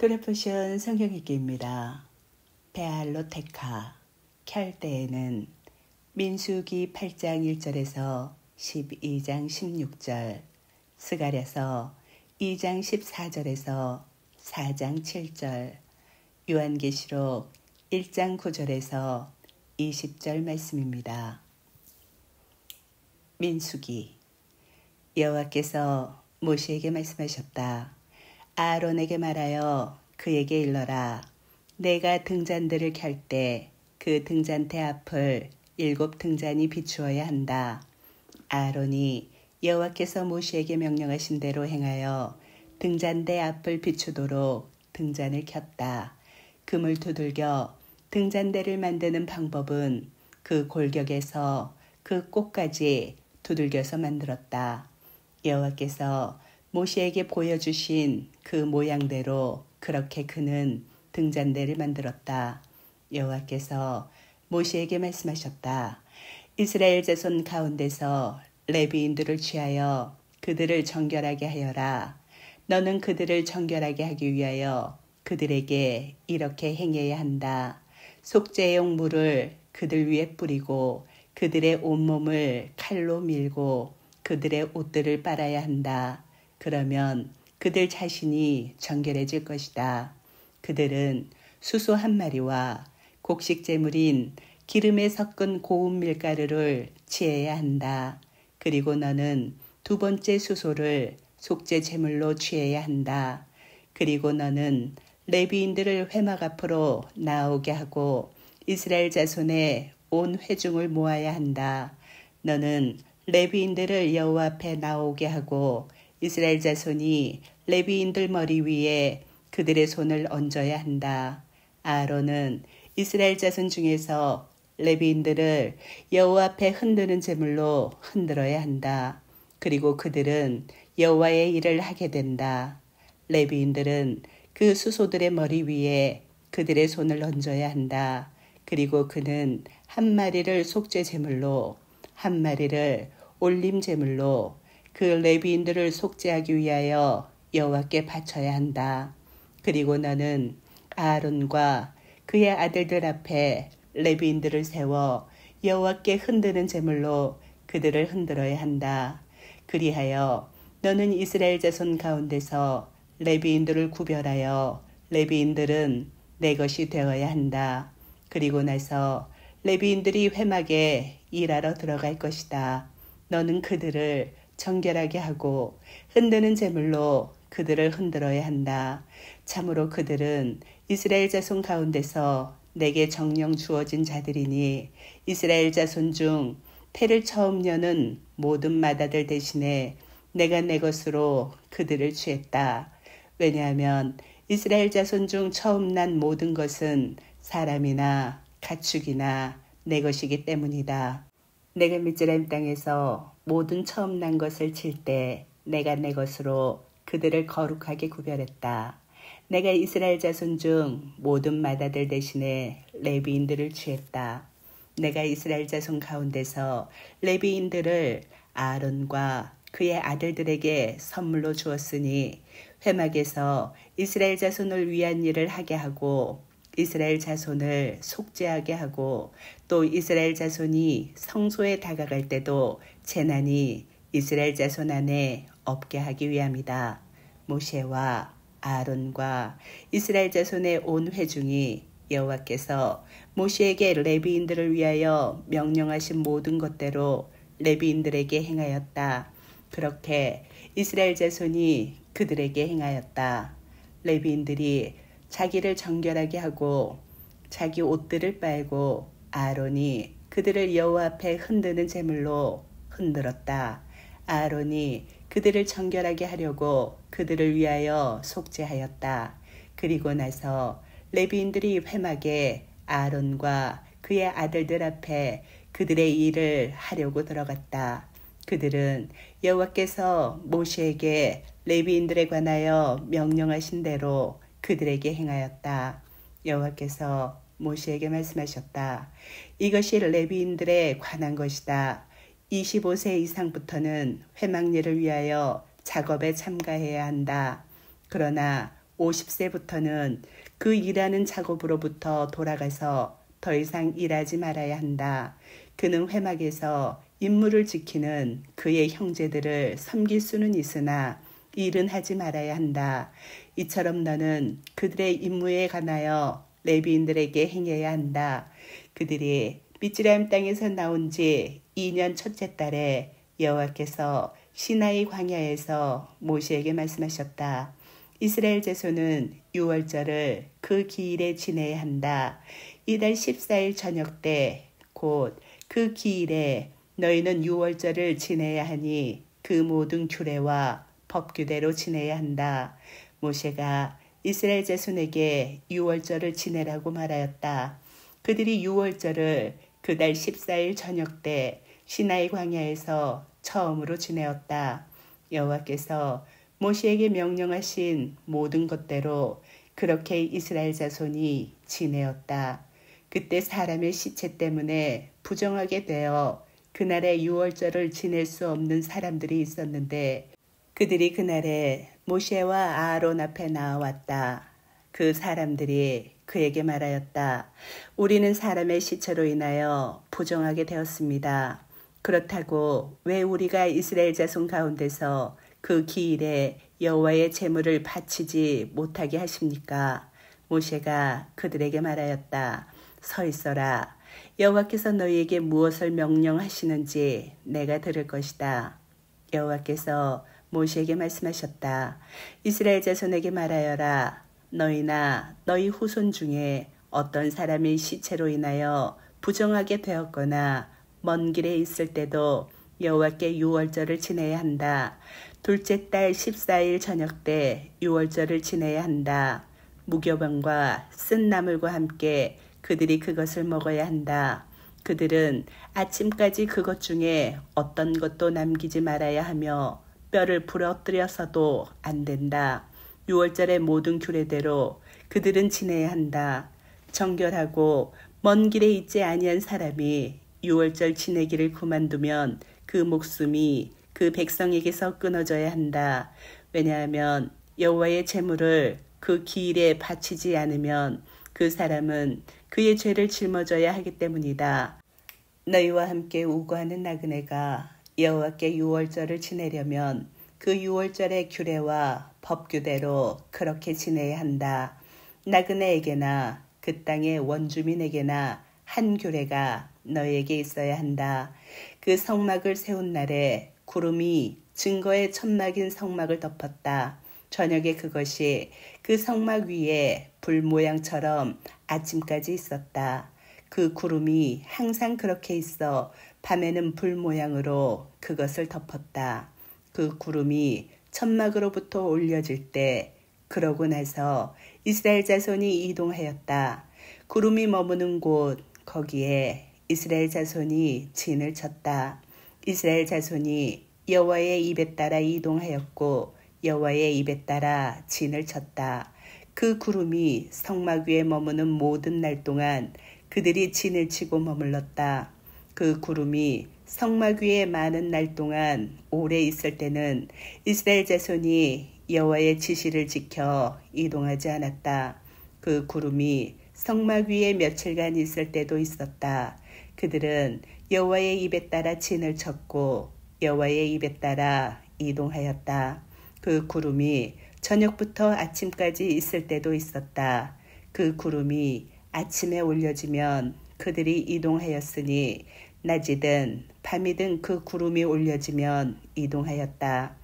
도레포션 성경읽기입니다. 베알로테카 켤때에는 민수기 8장 1절에서 12장 16절, 스가랴서 2장 14절에서 4장 7절, 요한계시록 1장 9절에서 20절 말씀입니다. 민수기. 여호와께서 모세에게 말씀하셨다. 아론에게 말하여 그에게 일러라. 내가 등잔들을 켤 때 그 등잔대 앞을 7 등잔이 비추어야 한다. 아론이 여호와께서 모세에게 명령하신 대로 행하여 등잔대 앞을 비추도록 등잔을 켰다. 금을 두들겨 등잔대를 만드는 방법은 그 골격에서 그 꼭까지 두들겨서 만들었다. 여호와께서 모세에게 보여주신 그 모양대로 그렇게 그는 등잔대를 만들었다. 여호와께서 모세에게 말씀하셨다. 이스라엘 자손 가운데서 레위인들을 취하여 그들을 정결하게 하여라. 너는 그들을 정결하게 하기 위하여 그들에게 이렇게 행해야 한다. 속죄용 물을 그들 위에 뿌리고 그들의 온몸을 칼로 밀고 그들의 옷들을 빨아야 한다. 그러면 그들 자신이 정결해질 것이다. 그들은 수소 1마리와 곡식 제물인 기름에 섞은 고운 밀가루를 취해야 한다. 그리고 너는 2번째 수소를 속죄 제물로 취해야 한다. 그리고 너는 레위인들을 회막 앞으로 나오게 하고 이스라엘 자손의 온 회중을 모아야 한다. 너는 레위인들을 여호와 앞에 나오게 하고 이스라엘 자손이 레위인들 머리 위에 그들의 손을 얹어야 한다. 아론은 이스라엘 자손 중에서 레위인들을 여호와 앞에 흔드는 제물로 흔들어야 한다. 그리고 그들은 여호와의 일을 하게 된다. 레위인들은 그 수소들의 머리 위에 그들의 손을 얹어야 한다. 그리고 그는 1마리를 속죄 제물로 1마리를 올림 제물로 그 레위인들을 속죄하기 위하여 여호와께 바쳐야 한다. 그리고 너는 아론과 그의 아들들 앞에 레위인들을 세워 여호와께 흔드는 제물로 그들을 흔들어야 한다. 그리하여 너는 이스라엘 자손 가운데서 레위인들을 구별하여 레위인들은 내 것이 되어야 한다. 그리고 나서 레위인들이 회막에 일하러 들어갈 것이다. 너는 그들을 정결하게 하고 흔드는 제물로 그들을 흔들어야 한다. 참으로 그들은 이스라엘 자손 가운데서 내게 정령 주어진 자들이니 이스라엘 자손 중 태를 처음 여는 모든 맏아들 대신에 내가 내 것으로 그들을 취했다. 왜냐하면 이스라엘 자손 중 처음 난 모든 것은 사람이나 가축이나 내 것이기 때문이다. 내가 미즈라임 땅에서 모든 처음 난 것을 칠 때 내가 내 것으로 그들을 거룩하게 구별했다. 내가 이스라엘 자손 중 모든 맏아들 대신에 레위인들을 취했다. 내가 이스라엘 자손 가운데서 레위인들을 아론과 그의 아들들에게 선물로 주었으니 회막에서 이스라엘 자손을 위한 일을 하게 하고 이스라엘 자손을 속죄하게 하고 또 이스라엘 자손이 성소에 다가갈 때도 재난이 이스라엘 자손 안에 없게 하기 위함이다. 모세와 아론과 이스라엘 자손의 온 회중이 여호와께서 모세에게 레위인들을 위하여 명령하신 모든 것대로 레위인들에게 행하였다. 그렇게 이스라엘 자손이 그들에게 행하였다. 레위인들이 자기를 정결하게 하고 자기 옷들을 빨고 아론이 그들을 여호와 앞에 흔드는 제물로 흔들었다. 아론이 그들을 정결하게 하려고 그들을 위하여 속죄하였다. 그리고 나서 레위인들이 회막에 아론과 그의 아들들 앞에 그들의 일을 하려고 들어갔다. 그들은 여호와께서 모세에게 레위인들에 관하여 명령하신 대로 그들에게 행하였다. 여호와께서 모세에게 말씀하셨다. 이것이 레위인들에 관한 것이다. 25세 이상부터는 회막 일을 위하여 작업에 참가해야 한다. 그러나 50세부터는 그 일하는 작업으로부터 돌아가서 더 이상 일하지 말아야 한다. 그는 회막에서 임무를 지키는 그의 형제들을 섬길 수는 있으나 일은 하지 말아야 한다. 이처럼 너는 그들의 임무에 관하여 레위인들에게 행해야 한다. 그들이 미즈라임 땅에서 나온 지 2년 첫째 달에 여호와께서 시나이 광야에서 모세에게 말씀하셨다. 이스라엘 자손은 유월절을 그 기일에 지내야 한다. 이달 14일 저녁 때 곧 그 기일에 너희는 유월절을 지내야 하니 그 모든 규례와 법규대로 지내야 한다. 모세가 이스라엘 자손에게 유월절을 지내라고 말하였다. 그들이 유월절을 그달 14일 저녁 때 시나이 광야에서 처음으로 지내었다. 여호와께서 모세에게 명령하신 모든 것대로 그렇게 이스라엘 자손이 지내었다. 그때 사람의 시체 때문에 부정하게 되어 그날의 유월절을 지낼 수 없는 사람들이 있었는데 그들이 그날에 모세와 아하론 앞에 나와왔다. 그 사람들이 그에게 말하였다. 우리는 사람의 시체로 인하여 부정하게 되었습니다. 그렇다고 왜 우리가 이스라엘 자손 가운데서 그 기일에 여호와의 제물을 바치지 못하게 하십니까? 모세가 그들에게 말하였다. 서 있어라. 여호와께서 너희에게 무엇을 명령하시는지 내가 들을 것이다. 여호와께서 모세에게 말씀하셨다. 이스라엘 자손에게 말하여라. 너희나 너희 후손 중에 어떤 사람이 시체로 인하여 부정하게 되었거나 먼 길에 있을 때도 여호와께 유월절을 지내야 한다. 둘째 달 14일 저녁 때 유월절을 지내야 한다. 무교병과 쓴 나물과 함께 그들이 그것을 먹어야 한다. 그들은 아침까지 그것 중에 어떤 것도 남기지 말아야 하며 뼈를 부러뜨려서도 안 된다. 유월절의 모든 규례대로 그들은 지내야 한다. 정결하고 먼 길에 있지 아니한 사람이 유월절 지내기를 그만두면 그 목숨이 그 백성에게서 끊어져야 한다. 왜냐하면 여호와의 제물을 그 기일에 바치지 않으면 그 사람은 그의 죄를 짊어져야 하기 때문이다. 너희와 함께 우거하는 나그네가 여호와께 유월절을 지내려면 그 유월절의 규례와 법규대로 그렇게 지내야 한다. 나그네에게나 그 땅의 원주민에게나 한 규례가 너희에게 있어야 한다. 그 성막을 세운 날에 구름이 증거의 천막인 성막을 덮었다. 저녁에 그것이 그 성막 위에 불 모양처럼 아침까지 있었다. 그 구름이 항상 그렇게 있어 밤에는 불 모양으로 그것을 덮었다. 그 구름이 천막으로부터 올려질 때 그러고 나서 이스라엘 자손이 이동하였다. 구름이 머무는 곳 거기에 이스라엘 자손이 진을 쳤다. 이스라엘 자손이 여호와의 입에 따라 이동하였고 여호와의 입에 따라 진을 쳤다. 그 구름이 성막 위에 머무는 모든 날 동안 그들이 진을 치고 머물렀다. 그 구름이 성막 위에 많은 날 동안 오래 있을 때는 이스라엘 자손이 여호와의 지시를 지켜 이동하지 않았다. 그 구름이 성막 위에 며칠간 있을 때도 있었다. 그들은 여호와의 입에 따라 진을 쳤고 여호와의 입에 따라 이동하였다. 그 구름이 저녁부터 아침까지 있을 때도 있었다. 그 구름이 아침에 올려지면 그들이 이동하였으니 낮이든 밤이든 그 구름이 올려지면 이동하였다.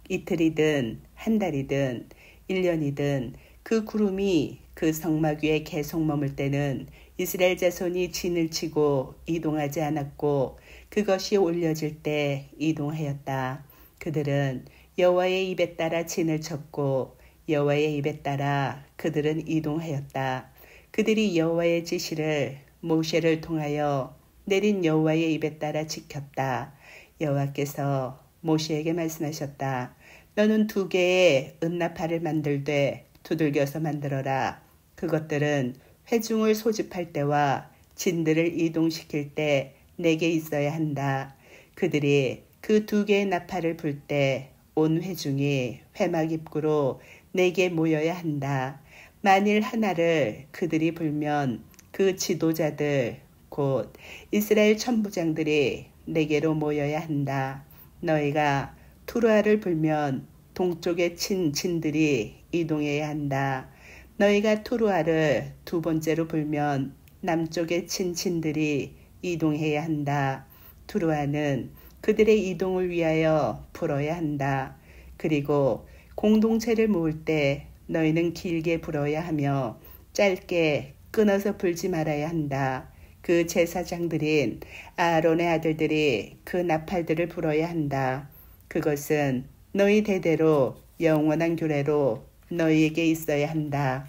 이틀이든 한 달이든 1년이든 그 구름이 그 성막 위에 계속 머물 때는 이스라엘 자손이 진을 치고 이동하지 않았고 그것이 올려질 때 이동하였다. 그들은 여호와의 입에 따라 진을 쳤고 여호와의 입에 따라 그들은 이동하였다. 그들이 여호와의 지시를 모세를 통하여 내린 여호와의 입에 따라 지켰다. 여호와께서 모세에게 말씀하셨다. 너는 2개의 은나팔을 만들되 두들겨서 만들어라. 그것들은 회중을 소집할 때와 진들을 이동시킬 때 내게 있어야 한다. 그들이 그 2개의 나팔을 불 때 온 회중이 회막 입구로 내게 모여야 한다. 만일 하나를 그들이 불면 그 지도자들 곧 이스라엘 천부장들이 내게로 모여야 한다. 너희가 투르아를 불면 동쪽의 진들이 이동해야 한다. 너희가 투르아를 두 번째로 불면 남쪽의 진들이 이동해야 한다. 투르아는 그들의 이동을 위하여 불어야 한다. 그리고 공동체를 모을 때 너희는 길게 불어야 하며 짧게 끊어서 불지 말아야 한다. 그 제사장들인 아론의 아들들이 그 나팔들을 불어야 한다. 그것은 너희 대대로 영원한 규례로 너희에게 있어야 한다.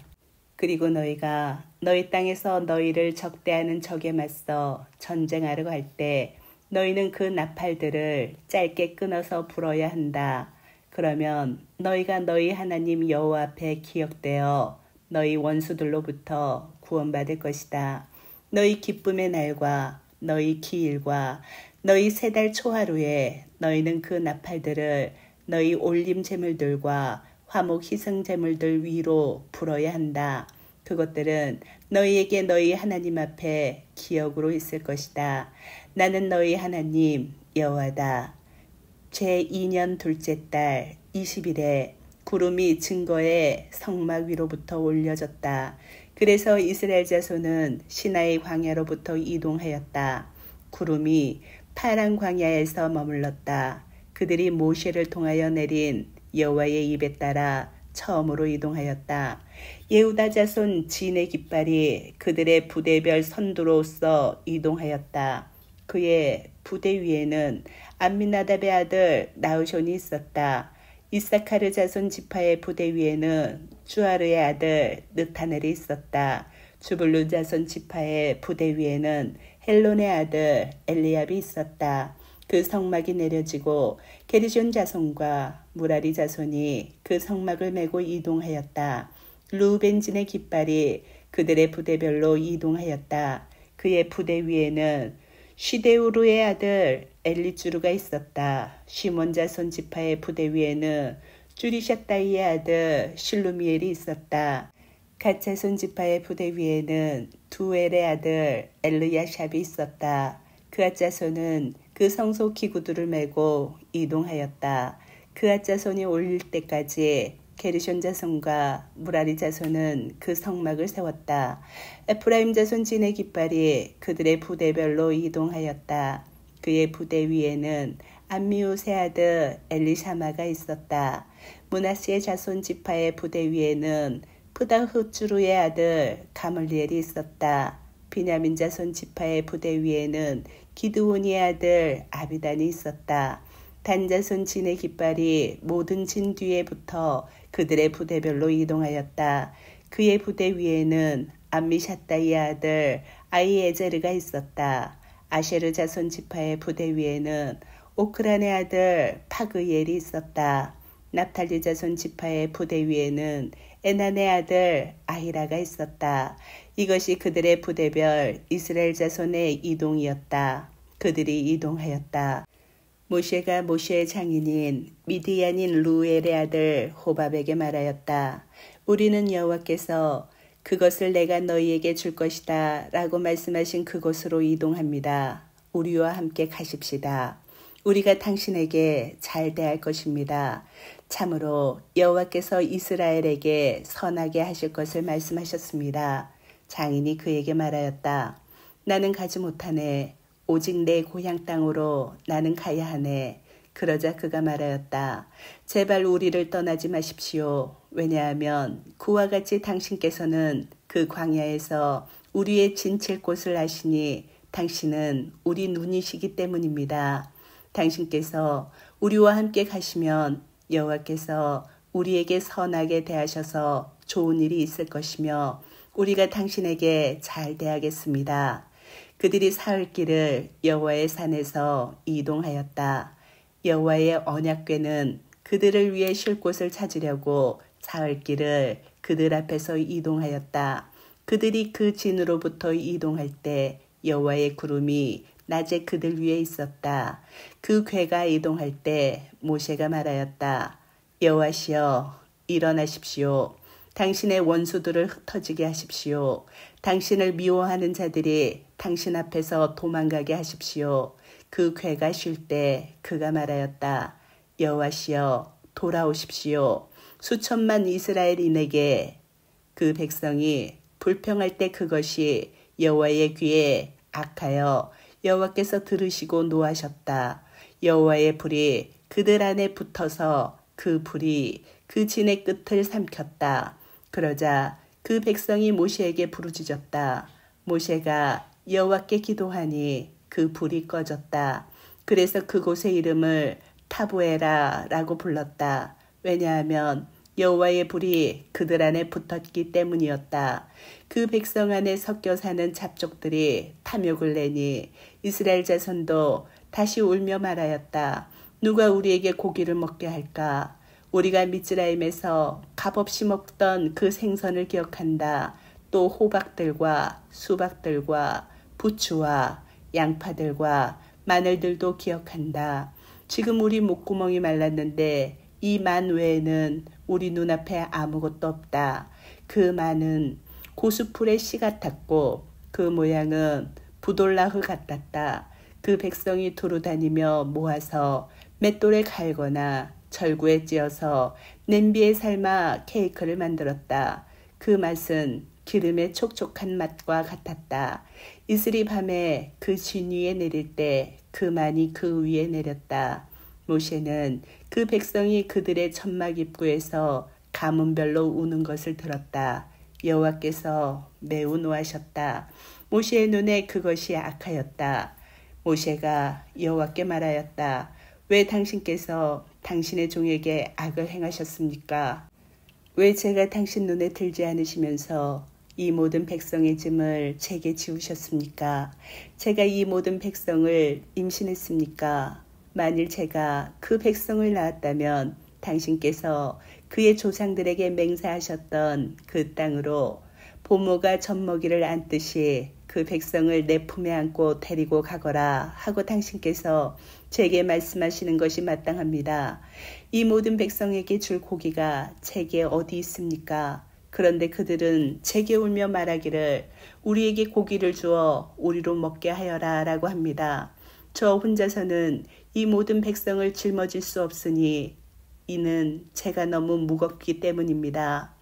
그리고 너희가 너희 땅에서 너희를 적대하는 적에 맞서 전쟁하러 갈 때 너희는 그 나팔들을 짧게 끊어서 불어야 한다. 그러면 너희가 너희 하나님 여호와 앞에 기억되어 너희 원수들로부터 구원받을 것이다. 너희 기쁨의 날과 너희 기일과 너희 세 달 초하루에 너희는 그 나팔들을 너희 올림 제물들과 화목 희생 제물들 위로 불어야 한다. 그것들은 너희에게 너희 하나님 앞에 기억으로 있을 것이다. 나는 너희 하나님 여호와다. 제2년 둘째 달 20일에 구름이 증거의 성막 위로부터 올려졌다. 그래서 이스라엘 자손은 시나이 광야로부터 이동하였다. 구름이 파란 광야에서 머물렀다. 그들이 모세를 통하여 내린 여호와의 입에 따라 처음으로 이동하였다. 예후다 자손 진의 깃발이 그들의 부대별 선두로서 이동하였다. 그의 부대 위에는 암미나답의 아들 나우손이 있었다. 이사카르 자손 지파의 부대 위에는 주아르의 아들 느타넬이 있었다. 주불룬 자손 지파의 부대 위에는 헬론의 아들 엘리압이 있었다. 그 성막이 내려지고 게르손 자손과 무라리 자손이 그 성막을 메고 이동하였다. 루벤진의 깃발이 그들의 부대별로 이동하였다. 그의 부대 위에는 시데우르의 아들 엘리주르가 있었다. 시몬 자손 지파의 부대 위에는 주리샷다이의 아들 실루미엘이 있었다. 갓 자손 지파의 부대 위에는 두엘의 아들 엘르야샵이 있었다. 그앗 자손은 그 성소 기구들을 메고 이동하였다. 그앗 자손이 올릴 때까지 게르손 자손과 무라리 자손은 그 성막을 세웠다. 에프라임 자손 진의 깃발이 그들의 부대별로 이동하였다. 그의 부대 위에는 암미우스의 아들 엘리샤마가 있었다. 므낫세의 자손 지파의 부대 위에는 프다흐주루의 아들 가물리엘이 있었다. 비냐민 자손 지파의 부대 위에는 기드온의 아들 아비단이 있었다. 단 자손 진의 깃발이 모든 진 뒤에 붙어 그들의 부대별로 이동하였다. 그의 부대 위에는 암미샤다이의 아들 아이에제르가 있었다. 아셰르 자손 지파의 부대 위에는 오크란의 아들 파그이엘이 있었다. 납탈리 자손 지파의 부대 위에는 에난의 아들 아히라가 있었다. 이것이 그들의 부대별 이스라엘 자손의 이동이었다. 그들이 이동하였다. 모세가 모세의 장인인 미디안인 루엘의 아들 호밥에게 말하였다. 우리는 여호와께서 그것을 내가 너희에게 줄 것이다 라고 말씀하신 그곳으로 이동합니다. 우리와 함께 가십시다. 우리가 당신에게 잘 대할 것입니다. 참으로 여호와께서 이스라엘에게 선하게 하실 것을 말씀하셨습니다. 장인이 그에게 말하였다. 나는 가지 못하네. 오직 내 고향 땅으로 나는 가야 하네. 그러자 그가 말하였다. 제발 우리를 떠나지 마십시오. 왜냐하면 그와 같이 당신께서는 그 광야에서 우리의 진칠 곳을 아시니 당신은 우리 눈이시기 때문입니다. 당신께서 우리와 함께 가시면 여호와께서 우리에게 선하게 대하셔서 좋은 일이 있을 것이며 우리가 당신에게 잘 대하겠습니다. 그들이 사흘 길을 여호와의 산에서 이동하였다. 여호와의 언약궤는 그들을 위해 쉴 곳을 찾으려고 사흘 길을 그들 앞에서 이동하였다. 그들이 그 진으로부터 이동할 때 여호와의 구름이 낮에 그들 위에 있었다. 그 궤가 이동할 때 모세가 말하였다. 여호와시여 일어나십시오. 당신의 원수들을 흩어지게 하십시오. 당신을 미워하는 자들이 당신 앞에서 도망가게 하십시오. 그 괴가 쉴 때 그가 말하였다. 여호와시여 돌아오십시오. 수천만 이스라엘인에게 그 백성이 불평할 때 그것이 여호와의 귀에 악하여 여호와께서 들으시고 노하셨다. 여호와의 불이 그들 안에 붙어서 그 불이 그 진의 끝을 삼켰다. 그러자 그 백성이 모세에게 부르짖었다. 모세가 여호와께 기도하니 그 불이 꺼졌다. 그래서 그곳의 이름을 타보에라라고 불렀다. 왜냐하면 여호와의 불이 그들 안에 붙었기 때문이었다. 그 백성 안에 섞여 사는 잡족들이 탐욕을 내니 이스라엘 자손도 다시 울며 말하였다. 누가 우리에게 고기를 먹게 할까? 우리가 미즈라임에서 값없이 먹던 그 생선을 기억한다. 또 호박들과 수박들과 부추와 양파들과 마늘들도 기억한다. 지금 우리 목구멍이 말랐는데 이 만 외에는 우리 눈앞에 아무것도 없다. 그 만은 고수풀의 씨 같았고 그 모양은 부돌라흐 같았다. 그 백성이 두루 다니며 모아서 맷돌에 갈거나 절구에 찧어서 냄비에 삶아 케이크를 만들었다. 그 맛은 기름의 촉촉한 맛과 같았다. 이슬이 밤에 그 진 위에 내릴 때 그 만이 그 위에 내렸다. 모세는 그 백성이 그들의 천막 입구에서 가문별로 우는 것을 들었다. 여호와께서 매우 노하셨다. 모세의 눈에 그것이 악하였다. 모세가 여호와께 말하였다. 왜 당신께서 당신의 종에게 악을 행하셨습니까? 왜 제가 당신 눈에 들지 않으시면서 이 모든 백성의 짐을 제게 지우셨습니까? 제가 이 모든 백성을 임신했습니까? 만일 제가 그 백성을 낳았다면 당신께서 그의 조상들에게 맹세하셨던 그 땅으로 보모가 젖먹이를 안듯이 그 백성을 내 품에 안고 데리고 가거라 하고 당신께서 제게 말씀하시는 것이 마땅합니다. 이 모든 백성에게 줄 고기가 제게 어디 있습니까? 그런데 그들은 제게 울며 말하기를 우리에게 고기를 주어 우리로 먹게 하여라 라고 합니다. 저 혼자서는 이 모든 백성을 짊어질 수 없으니 이는 제가 너무 무겁기 때문입니다.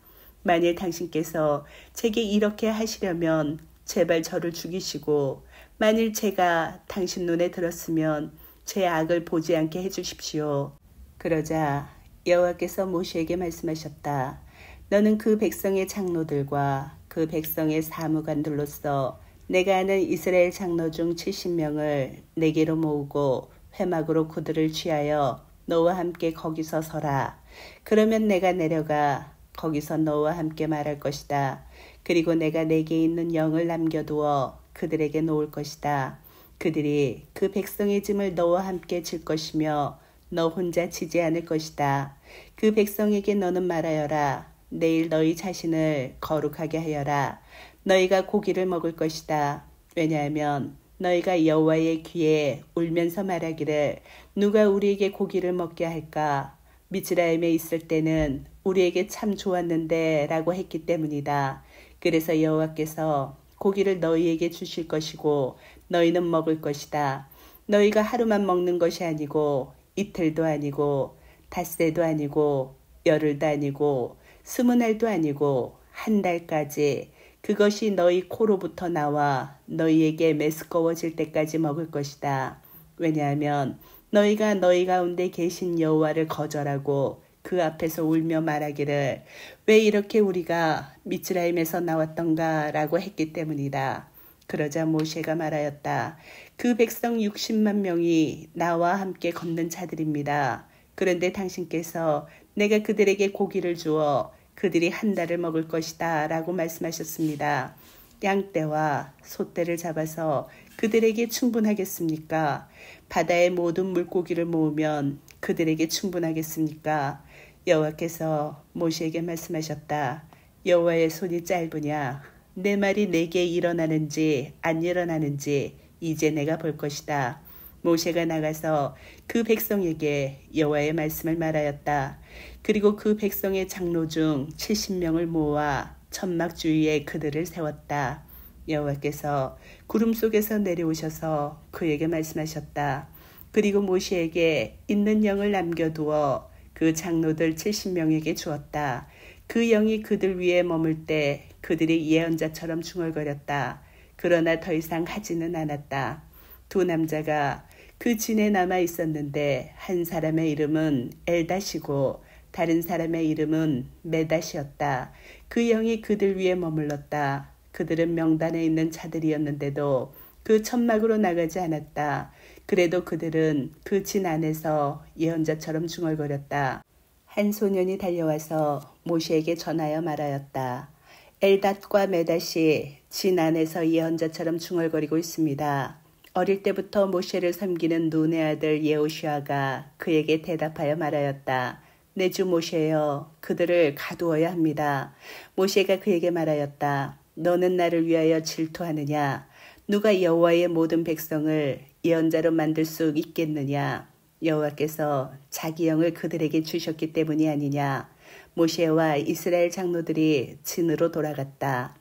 만일 당신께서 제게 이렇게 하시려면 제발 저를 죽이시고 만일 제가 당신 눈에 들었으면 제 악을 보지 않게 해주십시오. 그러자 여호와께서 모세에게 말씀하셨다. 너는 그 백성의 장로들과 그 백성의 사무관들로서 내가 아는 이스라엘 장로 중 70명을 내게로 모으고 회막으로 그들을 취하여 너와 함께 거기서 서라. 그러면 내가 내려가 거기서 너와 함께 말할 것이다. 그리고 내가 내게 있는 영을 남겨두어 그들에게 놓을 것이다. 그들이 그 백성의 짐을 너와 함께 질 것이며 너 혼자 지지 않을 것이다. 그 백성에게 너는 말하여라. 내일 너희 자신을 거룩하게 하여라. 너희가 고기를 먹을 것이다. 왜냐하면 너희가 여호와의 귀에 울면서 말하기를 누가 우리에게 고기를 먹게 할까? 미즈라임에 있을 때는 우리에게 참 좋았는데 라고 했기 때문이다. 그래서 여호와께서 고기를 너희에게 주실 것이고 너희는 먹을 것이다. 너희가 하루만 먹는 것이 아니고 이틀도 아니고 닷새도 아니고 열흘도 아니고 20날도 아니고 한 달까지 그것이 너희 코로부터 나와 너희에게 메스꺼워질 때까지 먹을 것이다. 왜냐하면 너희가 너희 가운데 계신 여호와를 거절하고 그 앞에서 울며 말하기를 왜 이렇게 우리가 미즈라임에서 나왔던가 라고 했기 때문이다. 그러자 모세가 말하였다. 그 백성 60만 명이 나와 함께 걷는 자들입니다. 그런데 당신께서 내가 그들에게 고기를 주어 그들이 한 달을 먹을 것이다 라고 말씀하셨습니다. 양떼와 소떼를 잡아서 그들에게 충분하겠습니까? 바다의 모든 물고기를 모으면 그들에게 충분하겠습니까? 여호와께서 모세에게 말씀하셨다. 여호와의 손이 짧으냐? 내 말이 내게 일어나는지 안 일어나는지 이제 내가 볼 것이다. 모세가 나가서 그 백성에게 여호와의 말씀을 말하였다. 그리고 그 백성의 장로 중 70명을 모아 천막 주위에 그들을 세웠다. 여호와께서 구름 속에서 내려오셔서 그에게 말씀하셨다. 그리고 모세에게 있는 영을 남겨두어 그 장로들 70명에게 주었다. 그 영이 그들 위에 머물 때 그들이 예언자처럼 중얼거렸다. 그러나 더 이상 하지는 않았다. 두 남자가 그 진에 남아 있었는데 한 사람의 이름은 엘닷이고 다른 사람의 이름은 메닷이었다. 그 영이 그들 위에 머물렀다. 그들은 명단에 있는 자들이었는데도 그 천막으로 나가지 않았다. 그래도 그들은 그 진 안에서 예언자처럼 중얼거렸다. 한 소년이 달려와서 모세에게 전하여 말하였다. 엘닷과 메닷이 진 안에서 예언자처럼 중얼거리고 있습니다. 어릴 때부터 모세를 섬기는 눈의 아들 여호수아가 그에게 대답하여 말하였다. 내 주 모세여, 그들을 가두어야 합니다. 모세가 그에게 말하였다. 너는 나를 위하여 질투하느냐? 누가 여호와의 모든 백성을 예언자로 만들 수 있겠느냐? 여호와께서 자기 영을 그들에게 주셨기 때문이 아니냐? 모세와 이스라엘 장로들이 진으로 돌아갔다.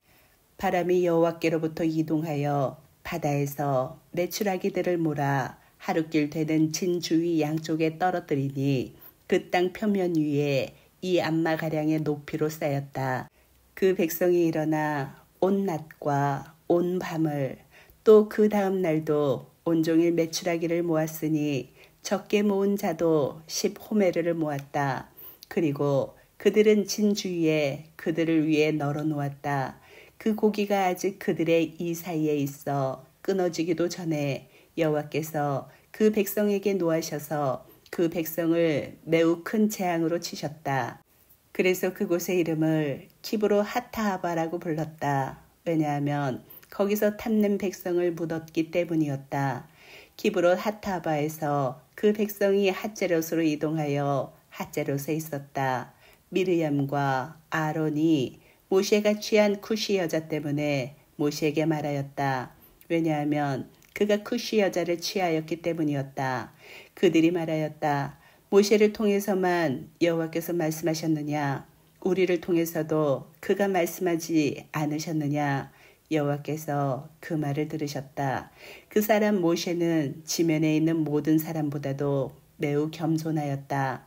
바람이 여호와께로부터 이동하여 바다에서 메추라기들을 몰아 하루길 되는 진 주위 양쪽에 떨어뜨리니 그 땅 표면 위에 이 안마가량의 높이로 쌓였다. 그 백성이 일어나 온 낮과 온 밤을 또 그 다음 날도 온종일 메추라기를 모았으니 적게 모은 자도 10호메르를 모았다. 그리고 그들은 진 주위에 그들을 위해 널어 놓았다. 그 고기가 아직 그들의 이 사이에 있어 끊어지기도 전에 여호와께서 그 백성에게 노하셔서 그 백성을 매우 큰 재앙으로 치셨다. 그래서 그곳의 이름을 키브로 하타하바라고 불렀다. 왜냐하면 거기서 탐낸 백성을 묻었기 때문이었다. 키브로 하타하바에서 그 백성이 핫제롯으로 이동하여 핫제롯에 있었다. 미르얌과 아론이 모세가 취한 쿠시 여자 때문에 모세에게 말하였다. 왜냐하면 그가 쿠시 여자를 취하였기 때문이었다. 그들이 말하였다. 모세를 통해서만 여호와께서 말씀하셨느냐? 우리를 통해서도 그가 말씀하지 않으셨느냐? 여호와께서 그 말을 들으셨다. 그 사람 모세는 지면에 있는 모든 사람보다도 매우 겸손하였다.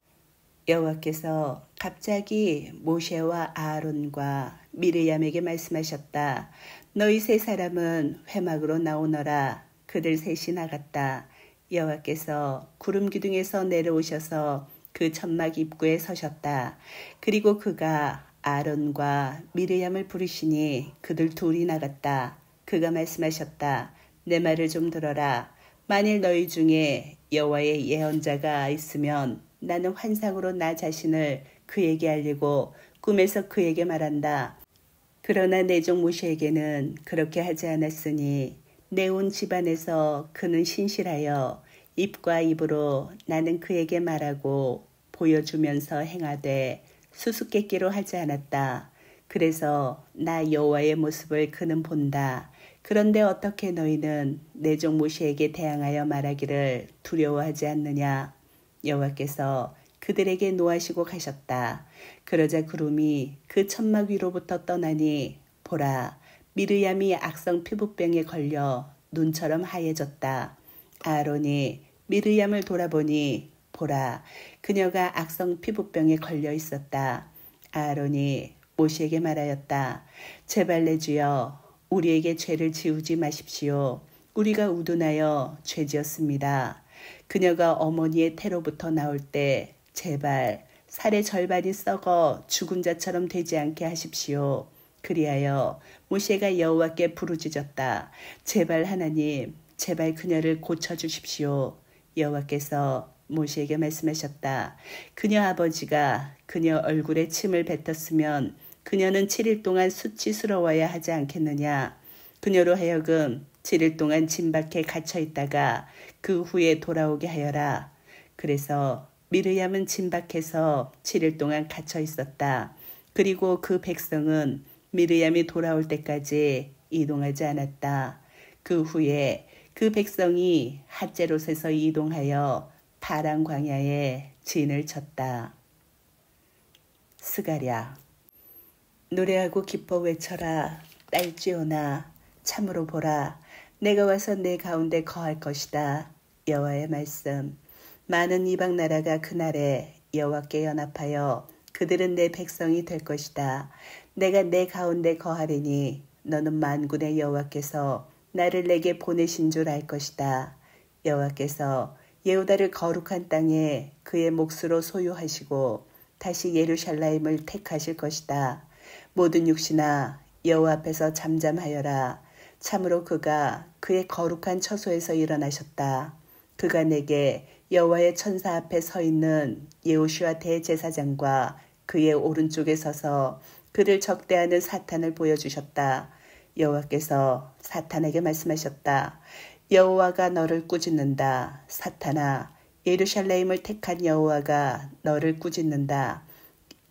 여호와께서 갑자기 모세와 아론과 미르얌에게 말씀하셨다. 너희 세 사람은 회막으로 나오너라. 그들 셋이 나갔다. 여호와께서 구름 기둥에서 내려오셔서 그 천막 입구에 서셨다. 그리고 그가 아론과 미르얌을 부르시니 그들 둘이 나갔다. 그가 말씀하셨다. 내 말을 좀 들어라. 만일 너희 중에 여호와의 예언자가 있으면 나는 환상으로 나 자신을 그에게 알리고 꿈에서 그에게 말한다. 그러나 내 종 모세에게는 그렇게 하지 않았으니 내 온 집안에서 그는 신실하여 입과 입으로 나는 그에게 말하고 보여주면서 행하되 수수께끼로 하지 않았다. 그래서 나 여호와의 모습을 그는 본다. 그런데 어떻게 너희는 내 종 모세에게 대항하여 말하기를 두려워하지 않느냐? 여호와께서 그들에게 노하시고 가셨다. 그러자 구름이 그 천막 위로부터 떠나니 보라, 미르얌이 악성 피부병에 걸려 눈처럼 하얘졌다. 아론이 미르얌을 돌아보니 보라, 그녀가 악성 피부병에 걸려 있었다. 아론이 모세에게 말하였다. 제발 내 주여, 우리에게 죄를 지우지 마십시오. 우리가 우둔하여 죄지었습니다. 그녀가 어머니의 태로부터 나올 때 제발 살의 절반이 썩어 죽은 자처럼 되지 않게 하십시오. 그리하여 모세가 여호와께 부르짖었다. 제발 하나님, 제발 그녀를 고쳐주십시오. 여호와께서 모세에게 말씀하셨다. 그녀 아버지가 그녀 얼굴에 침을 뱉었으면 그녀는 7일 동안 수치스러워야 하지 않겠느냐. 그녀로 하여금 7일 동안 진 밖에 갇혀 있다가 그 후에 돌아오게 하여라. 그래서 미르얌은 진 밖에서 7일 동안 갇혀 있었다. 그리고 그 백성은 미르얌이 돌아올 때까지 이동하지 않았다. 그 후에 그 백성이 핫제롯에서 이동하여 파란 광야에 진을 쳤다. 스가랴. 노래하고 기뻐 외쳐라. 딸지오나 참으로 보라. 내가 와서 내 가운데 거할 것이다. 여호와의 말씀. 많은 이방 나라가 그날에 여호와께 연합하여 그들은 내 백성이 될 것이다. 내가 내 가운데 거하리니 너는 만군의 여호와께서 나를 내게 보내신 줄 알 것이다. 여호와께서 예후다를 거룩한 땅에 그의 몫으로 소유하시고 다시 예루살렘을 택하실 것이다. 모든 육신아 여호와 앞에서 잠잠하여라. 참으로 그가 그의 거룩한 처소에서 일어나셨다. 그가 내게 여호와의 천사 앞에 서 있는 여호수아 대제사장과 그의 오른쪽에 서서 그를 적대하는 사탄을 보여주셨다. 여호와께서 사탄에게 말씀하셨다. 여호와가 너를 꾸짖는다. 사탄아, 예루살렘을 택한 여호와가 너를 꾸짖는다.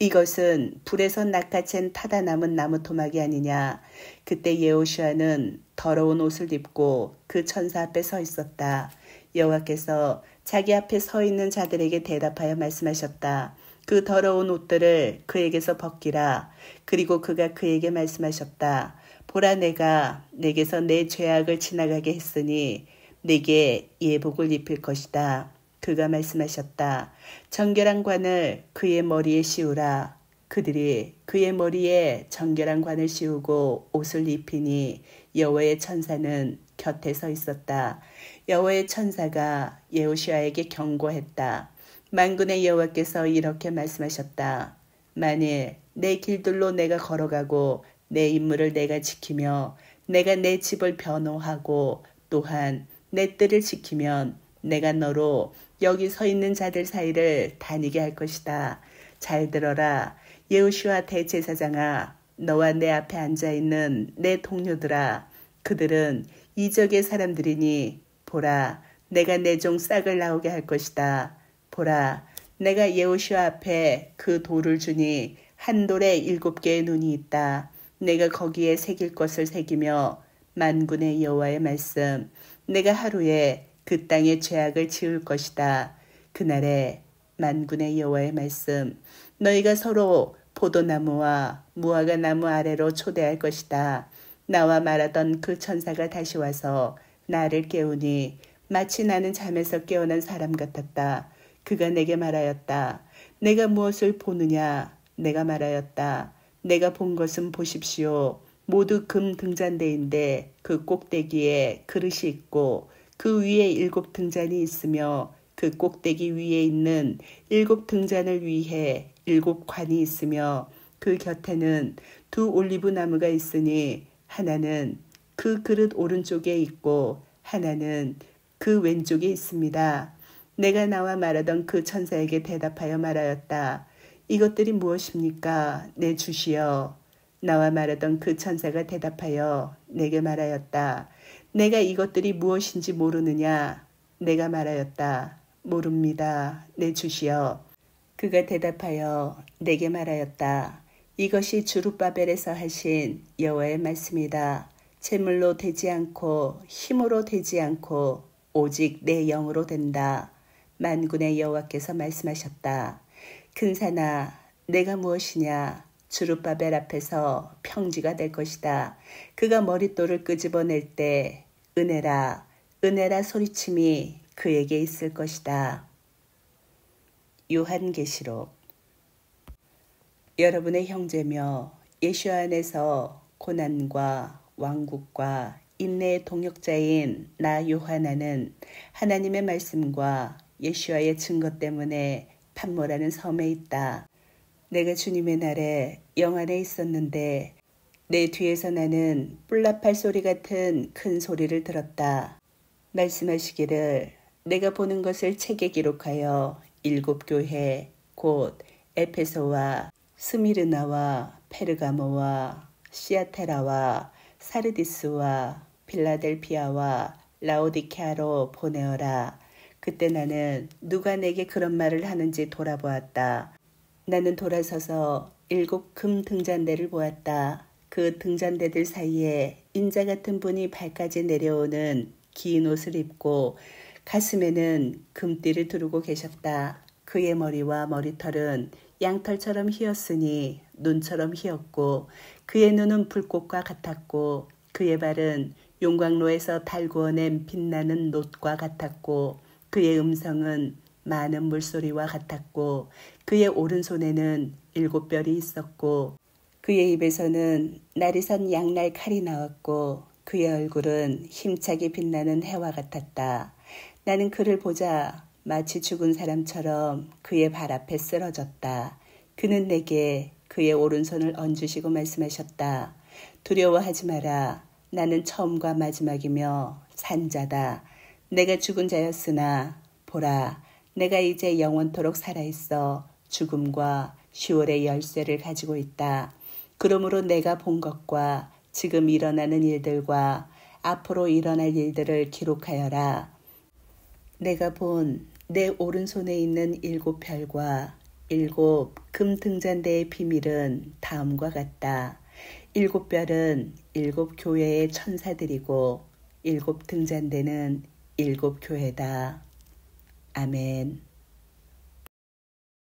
이것은 불에서 낚아챈 타다 남은 나무 토막이 아니냐. 그때 여호수아는 더러운 옷을 입고 그 천사 앞에 서 있었다. 여호와께서 자기 앞에 서 있는 자들에게 대답하여 말씀하셨다. 그 더러운 옷들을 그에게서 벗기라. 그리고 그가 그에게 말씀하셨다. 보라, 내가 내게서 내 죄악을 지나가게 했으니 내게 예복을 입힐 것이다. 그가 말씀하셨다. 정결한 관을 그의 머리에 씌우라. 그들이 그의 머리에 정결한 관을 씌우고 옷을 입히니 여호와의 천사는 곁에 서 있었다. 여호와의 천사가 여호수아에게 경고했다. 만군의 여호와께서 이렇게 말씀하셨다. 만일 내 길들로 내가 걸어가고 내 임무를 내가 지키며 내가 내 집을 변호하고 또한 내 뜰을 지키면 내가 너로 여기 서 있는 자들 사이를 다니게 할 것이다. 잘 들어라. 여호수아 대제사장아, 너와 내 앞에 앉아있는 내 동료들아, 그들은 이적의 사람들이니 보라, 내가 내 종 싹을 나오게 할 것이다. 보라, 내가 여호수아 앞에 그 돌을 주니 한 돌에 7개의 눈이 있다. 내가 거기에 새길 것을 새기며 만군의 여호와의 말씀. 내가 하루에 그 땅에 죄악을 지을 것이다. 그날에 만군의 여호와의 말씀. 너희가 서로 포도나무와 무화과 나무 아래로 초대할 것이다. 나와 말하던 그 천사가 다시 와서 나를 깨우니 마치 나는 잠에서 깨어난 사람 같았다. 그가 내게 말하였다. 내가 무엇을 보느냐? 내가 말하였다. 내가 본 것은 보십시오. 모두 금 등잔대인데 그 꼭대기에 그릇이 있고 그 위에 7 등잔이 있으며 그 꼭대기 위에 있는 7 등잔을 위해 7 관이 있으며 그 곁에는 2 올리브 나무가 있으니 하나는 그 그릇 오른쪽에 있고 하나는 그 왼쪽에 있습니다. 내가 나와 말하던 그 천사에게 대답하여 말하였다. 이것들이 무엇입니까? 내 주시여. 나와 말하던 그 천사가 대답하여 내게 말하였다. 내가 이것들이 무엇인지 모르느냐? 내가 말하였다. 모릅니다. 내 주시여. 그가 대답하여 내게 말하였다. 이것이 주룹바벨에서 하신 여호와의 말씀이다. 재물로 되지 않고 힘으로 되지 않고 오직 내 영으로 된다. 만군의 여호와께서 말씀하셨다. 큰 산아, 내가 무엇이냐? 주룹바벨 앞에서 평지가 될 것이다. 그가 머릿돌을 끄집어낼 때 은혜라, 은혜라 소리침이 그에게 있을 것이다. 요한계시록. 여러분의 형제며 예수와 안에서 고난과 왕국과 인내의 동역자인 나 요하나는 하나님의 말씀과 예수와의 증거 때문에 pat모라는 섬에 있다. 내가 주님의 날에 영 안에 있었는데 내 뒤에서 나는 뿔나팔 소리 같은 큰 소리를 들었다. 말씀하시기를 내가 보는 것을 책에 기록하여 7 교회 곧 에페소와 스미르나와 페르가모와 시아테라와 사르디스와 필라델피아와 라오디케아로 보내어라. 그때 나는 누가 내게 그런 말을 하는지 돌아보았다. 나는 돌아서서 7 금 등잔대를 보았다. 그 등잔대들 사이에 인자 같은 분이 발까지 내려오는 긴 옷을 입고 가슴에는 금띠를 두르고 계셨다. 그의 머리와 머리털은 양털처럼 희었으니 눈처럼 희었고 그의 눈은 불꽃과 같았고 그의 발은 용광로에서 달구어낸 빛나는 놋과 같았고 그의 음성은 많은 물소리와 같았고 그의 오른손에는 7별이 있었고 그의 입에서는 날이 선 양날 칼이 나왔고 그의 얼굴은 힘차게 빛나는 해와 같았다. 나는 그를 보자 마치 죽은 사람처럼 그의 발 앞에 쓰러졌다. 그는 내게 그의 오른손을 얹으시고 말씀하셨다. 두려워하지 마라. 나는 처음과 마지막이며 산자다. 내가 죽은 자였으나 보라, 내가 이제 영원토록 살아있어 죽음과 시올의 열쇠를 가지고 있다. 그러므로 내가 본 것과 지금 일어나는 일들과 앞으로 일어날 일들을 기록하여라. 내가 본 내 오른손에 있는 7별과 7 금등잔대의 비밀은 다음과 같다. 7별은 7 교회의 천사들이고 7 등잔대는 7 교회다. 아멘.